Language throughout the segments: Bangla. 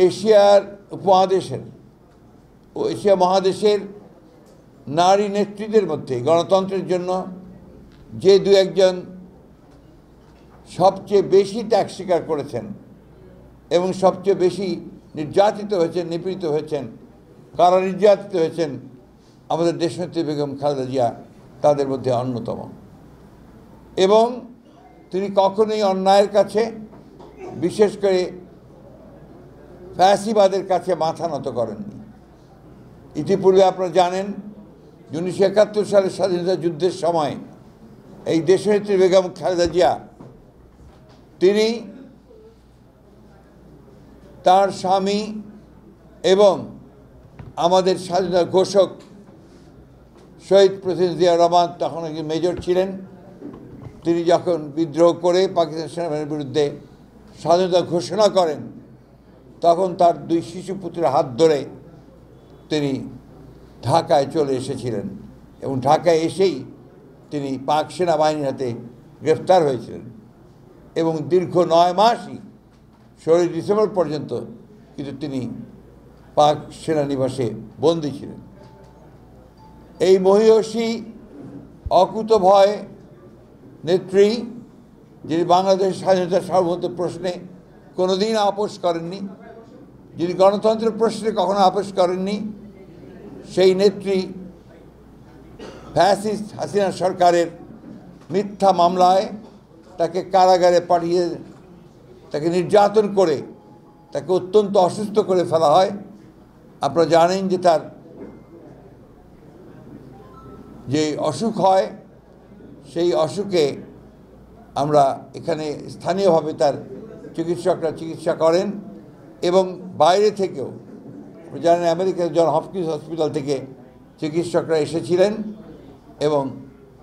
এশিয়ার উপমহাদেশের ও এশিয়া মহাদেশের নারী নেত্রীদের মধ্যে গণতন্ত্রের জন্য যে দু একজন সবচেয়ে বেশি ত্যাগ স্বীকার করেছেন এবং সবচেয়ে বেশি নির্যাতিত হয়েছেন, নিপীড়িত হয়েছেন, কারা নির্যাতিত হয়েছেন, আমাদের দেশনেত্রী বেগম খালেদা জিয়া তাদের মধ্যে অন্যতম। এবং তিনি কখনোই অন্যায়ের কাছে, বিশেষ করে ফ্যাসিবাদের কাছে মাথা নত করেননি। ইতিপূর্বে আপনারা জানেন 1971 সালের স্বাধীনতা যুদ্ধের সময় এই দেশনেত্রী বেগম খালেদা জিয়া তিনি তার স্বামী এবং আমাদের স্বাধীনতা ঘোষক শহীদ প্রেসিডেন্ট জিয়া রহমান, তখন একজন মেজর ছিলেন, তিনি যখন বিদ্রোহ করে পাকিস্তান সেনাবাহিনীর বিরুদ্ধে স্বাধীনতা ঘোষণা করেন, তখন তার দুই শিশুপুত্রের হাত ধরে তিনি ঢাকায় চলে এসেছিলেন এবং ঢাকায় এসেই তিনি পাক সেনাবাহিনীর হাতে গ্রেফতার হয়েছিলেন এবং দীর্ঘ 9 মাসই 16 ডিসেম্বর পর্যন্ত কিন্তু তিনি পাক সেনানিবাসে বন্দী ছিলেন। এই মহিয়সী অকুতভয় নেত্রী, যিনি বাংলাদেশের স্বাধীনতার সার্বভৌমত্ব প্রশ্নে কোনোদিন আপোস করেননি, যিনি গণতন্ত্রের প্রশ্নে কখনো আপোস করেননি, সেই নেত্রী ফ্যাসিস্ট হাসিনা সরকারের মিথ্যা মামলায় তাকে কারাগারে পাঠিয়ে তাকে নির্যাতন করে তাকে অত্যন্ত অসুস্থ করে ফেলা হয়। আপনারা জানেন যে তার যে অসুখ হয়, সেই অসুখে আমরা এখানে স্থানীয়ভাবে তার চিকিৎসকরা চিকিৎসা করেন এবং বাইরে থেকেও জানেন আমেরিকার জন হপকিন্স হসপিটাল থেকে চিকিৎসকরা এসেছিলেন এবং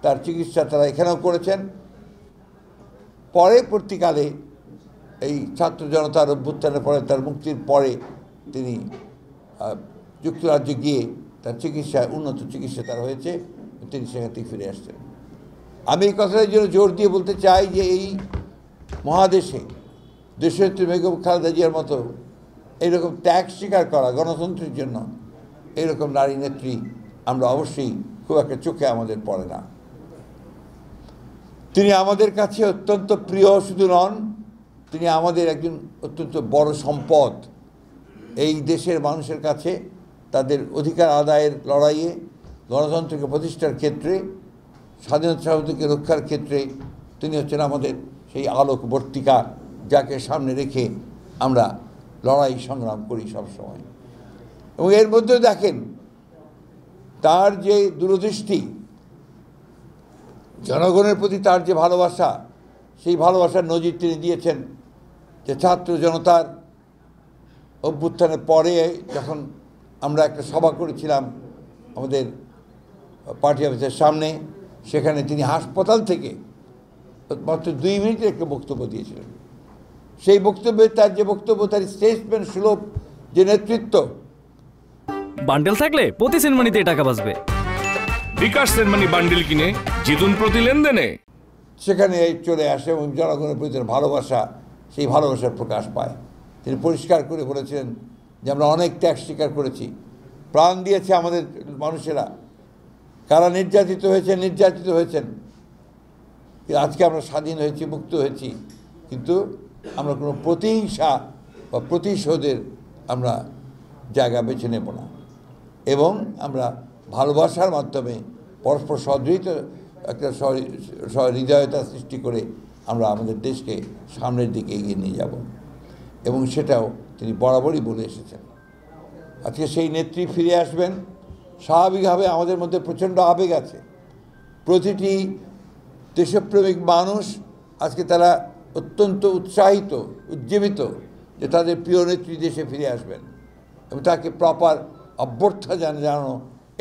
তার চিকিৎসা তারা এখানেও করেছেন। পরবর্তীকালে এই ছাত্র জনতার অভ্যুত্থানের পরে, তার মুক্তির পরে তিনি যুক্তরাজ্যে গিয়ে তার চিকিৎসায় উন্নত চিকিৎসা তার হয়েছে, তিনি সেখান থেকে ফিরে আসছেন। আমি এই কথাটার জন্য জোর দিয়ে বলতে চাই যে এই মহাদেশে দেশনেত্রী বেগম খালেদা জিয়ার মতো এইরকম ত্যাগ স্বীকার করা গণতন্ত্রের জন্য এইরকম নারী নেত্রী আমরা অবশ্যই খুব একটা চোখে আমাদের পড়ে না। তিনি আমাদের কাছে অত্যন্ত প্রিয় শুধু নন, তিনি আমাদের একজন অত্যন্ত বড় সম্পদ। এই দেশের মানুষের কাছে তাদের অধিকার আদায়ের লড়াইয়ে, গণতন্ত্রকে প্রতিষ্ঠার ক্ষেত্রে, স্বাধীনতা সার্বভৌমত্বকে রক্ষার ক্ষেত্রে তিনি হচ্ছেন আমাদের সেই আলোকবর্তিকা, যাকে সামনে রেখে আমরা লড়াই সংগ্রাম করি সবসময়। এবং এর মধ্যে দেখেন তার যে দূরদৃষ্টি, জনগণের প্রতি তার যে ভালোবাসা, সেই ভালোবাসার নজির তিনি দিয়েছেন যে ছাত্র জনতার অভ্যুত্থানের পরে যখন আমরা একটা সভা করেছিলাম আমাদের পার্টি অফিসের সামনে, সেখানে তিনি হাসপাতাল থেকে মাত্র 2 মিনিটের একটা বক্তব্য দিয়েছিলেন। সেই বক্তব্যে তার যে বক্তব্য, তার স্টেটমেন্ট সুলভ যে নেতৃত্ব। বান্ডেল থাকলে প্রতি সেনমানিতে টাকা বাঁচবে। বিকাশ সেনমানি বান্ডেল কিনে জিতুন প্রতি লেনদেনে। সেখানে চলে আসে এবং জনগণের প্রতি ভালোবাসা, সেই ভালোবাসার প্রকাশ পায়। তিনি পরিষ্কার করে বলেছেন যে আমরা অনেক ত্যাগ স্বীকার করেছি, প্রাণ দিয়েছে আমাদের মানুষেরা, কারা নির্যাতিত হয়েছেন। আজকে আমরা স্বাধীন হয়েছি, মুক্ত হয়েছি, কিন্তু আমরা কোনো প্রতিহিংসা বা প্রতিশোধের আমরা জায়গা বেছে নেব না এবং আমরা ভালোবাসার মাধ্যমে পরস্পর সহৃদয়তা একটা হৃদয়তা সৃষ্টি করে আমরা আমাদের দেশকে সামনের দিকে এগিয়ে নিয়ে যাব এবং সেটাও তিনি বরাবরই বলে এসেছেন। আজকে সেই নেত্রী ফিরে আসবেন। স্বাভাবিকভাবে আমাদের মধ্যে প্রচণ্ড আবেগ আছে। প্রতিটি দেশপ্রেমিক মানুষ আজকে তারা অত্যন্ত উৎসাহিত, উজ্জীবিত যে তাদের প্রিয় নেত্রী দেশে ফিরে আসবেন এবং তাকে প্রপার অভ্যর্থনা জানানো,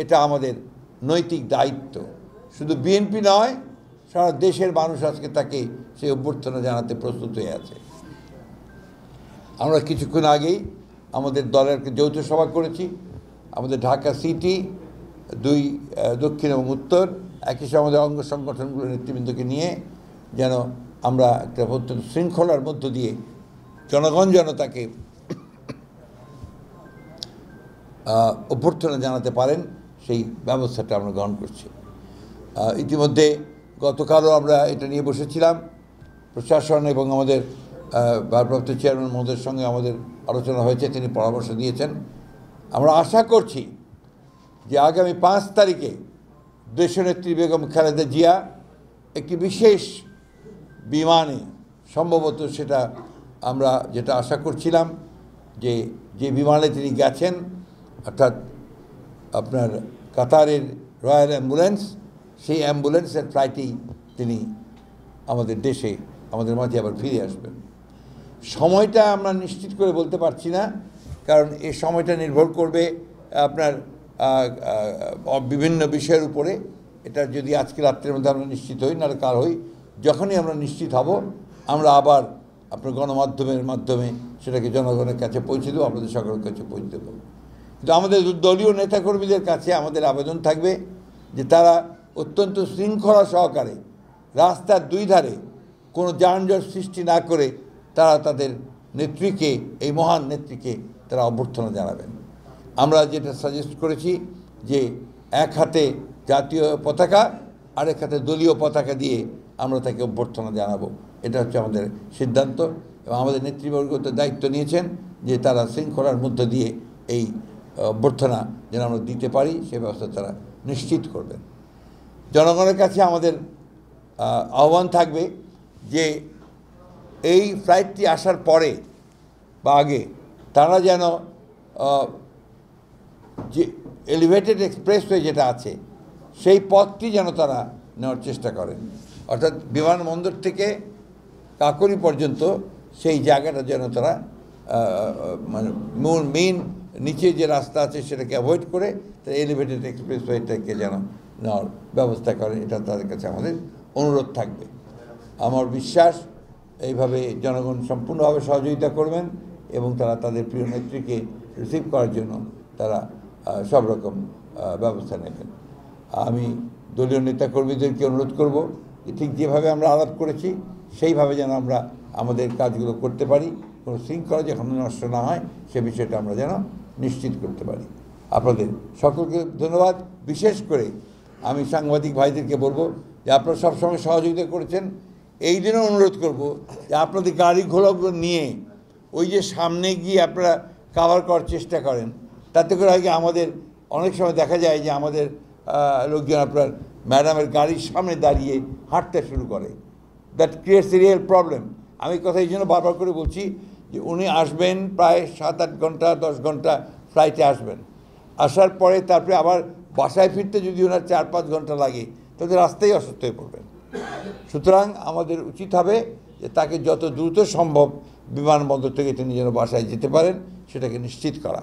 এটা আমাদের নৈতিক দায়িত্ব। শুধু বিএনপি নয়, সারা দেশের মানুষ আজকে তাকে সেই অভ্যর্থনা জানাতে প্রস্তুত হয়ে আছে। আমরা কিছুক্ষণ আগেই আমাদের দলের যৌথ সভা করেছি, আমাদের ঢাকা সিটি, 2 দক্ষিণ এবং উত্তর, একই সাথে আমাদের অঙ্গ সংগঠনগুলোর নেতৃবৃন্দকে নিয়ে যেন আমরা একটা অত্যন্ত শৃঙ্খলার মধ্য দিয়ে জনগণ যেন তাকে অভ্যর্থনা জানাতে পারেন সেই ব্যবস্থাটা আমরা গ্রহণ করছি। ইতিমধ্যে গতকালও আমরা এটা নিয়ে বসেছিলাম, প্রশাসন এবং আমাদের ভারপ্রাপ্ত চেয়ারম্যান মহোদয়ের সঙ্গে আমাদের আলোচনা হয়েছে, তিনি পরামর্শ দিয়েছেন। আমরা আশা করছি যে আগামী 5 তারিখে দেশনেত্রী বেগম খালেদা জিয়া একটি বিশেষ বিমানে, সম্ভবত সেটা আমরা যেটা আশা করছিলাম যে বিমানে তিনি গেছেন, অর্থাৎ আপনার কাতারের রয়্যাল অ্যাম্বুলেন্স, সেই অ্যাম্বুলেন্সের ফ্লাইটেই তিনি আমাদের দেশে, আমাদের মাঝে আবার ফিরে আসবেন। সময়টা আমরা নিশ্চিত করে বলতে পারছি না, কারণ এই সময়টা নির্ভর করবে আপনার বিভিন্ন বিষয়ের উপরে। এটা যদি আজকে রাত্রের মধ্যে আমরা নিশ্চিত হই, নাহলে কাল হই, যখনই আমরা নিশ্চিত হব আমরা আবার আপনার গণমাধ্যমের মাধ্যমে সেটাকে জনগণের কাছে পৌঁছে দেবো, আপনাদের সকলের কাছে পৌঁছে দেবো। কিন্তু আমাদের দলীয় নেতাকর্মীদের কাছে আমাদের আবেদন থাকবে যে তারা অত্যন্ত শৃঙ্খলা সহকারে রাস্তার 2 ধারে কোনো যানজট সৃষ্টি না করে তারা তাদের নেত্রীকে, এই মহান নেত্রীকে তারা অভ্যর্থনা জানাবেন। আমরা যেটা সাজেস্ট করেছি যে এক হাতে জাতীয় পতাকা, আরেক হাতে দলীয় পতাকা দিয়ে আমরা তাকে অভ্যর্থনা জানাবো। এটা হচ্ছে আমাদের সিদ্ধান্ত, এবং আমাদের নেতৃবর্গ তো দায়িত্ব নিয়েছেন যে তারা শৃঙ্খলার মধ্য দিয়ে এই অভ্যর্থনা যেন আমরা দিতে পারি সে ব্যবস্থা তারা নিশ্চিত করবেন। জনগণের কাছে আমাদের আহ্বান থাকবে যে এই ফ্লাইটটি আসার পরে বা আগে তারা যেন যে এলিভেটেড এক্সপ্রেসওয়ে যেটা আছে সেই পথটি যেন তারা নেওয়ার চেষ্টা করেন, অর্থাৎ বিমানবন্দর থেকে কাকরি পর্যন্ত সেই জায়গাটা যেন তারা মানে মেইন নিচে যে রাস্তা আছে সেটাকে অ্যাভয়েড করে তারা এলিভেটেড এক্সপ্রেসওয়েটাকে যেন নেওয়ার ব্যবস্থা করেন। এটা তাদের কাছে আমাদের অনুরোধ থাকবে। আমার বিশ্বাস এইভাবে জনগণ সম্পূর্ণভাবে সহযোগিতা করবেন এবং তারা তাদের প্রিয় নেত্রীকে রিসিভ করার জন্য তারা সব রকম ব্যবস্থা নেবেন। আমি দলীয় নেতাকর্মীদেরকে অনুরোধ করব যে ঠিক যেভাবে আমরা আলাপ করেছি সেইভাবে যেন আমরা আমাদের কাজগুলো করতে পারি, কোনো শৃঙ্খলা যেন নষ্ট না হয় সে বিষয়টা আমরা যেন নিশ্চিত করতে পারি। আপনাদের সকলকে ধন্যবাদ। বিশেষ করে আমি সাংবাদিক ভাইদেরকে বলবো যে আপনারা সবসময় সহযোগিতা করেছেন, এই দিনও অনুরোধ করব যে আপনাদের গাড়ি ঘোড়াগুলো নিয়ে ওই যে সামনে গিয়ে আপনারা কাভার করার চেষ্টা করেন, তাতে করে আগে আমাদের অনেক সময় দেখা যায় যে আমাদের লোকজন আপনার ম্যাডামের গাড়ির সামনে দাঁড়িয়ে হাঁটতে শুরু করে। That creates A real problem. আমি কথা এই জন্য বারবার করে বলছি যে উনি আসবেন প্রায় 7-8 ঘন্টা 10 ঘন্টা ফ্লাইটে আসবেন, আসার পরে তারপরে আবার বাসায় ফিরতে যদি ওনার 4-5 ঘন্টা লাগে তাদের রাস্তায় অসুস্থ হয়ে পড়বেন। সুতরাং আমাদের উচিত হবে যে তাকে যত দ্রুত সম্ভব বিমানবন্দর থেকে তিনি যেন বাসায় যেতে পারেন সেটাকে নিশ্চিত করা।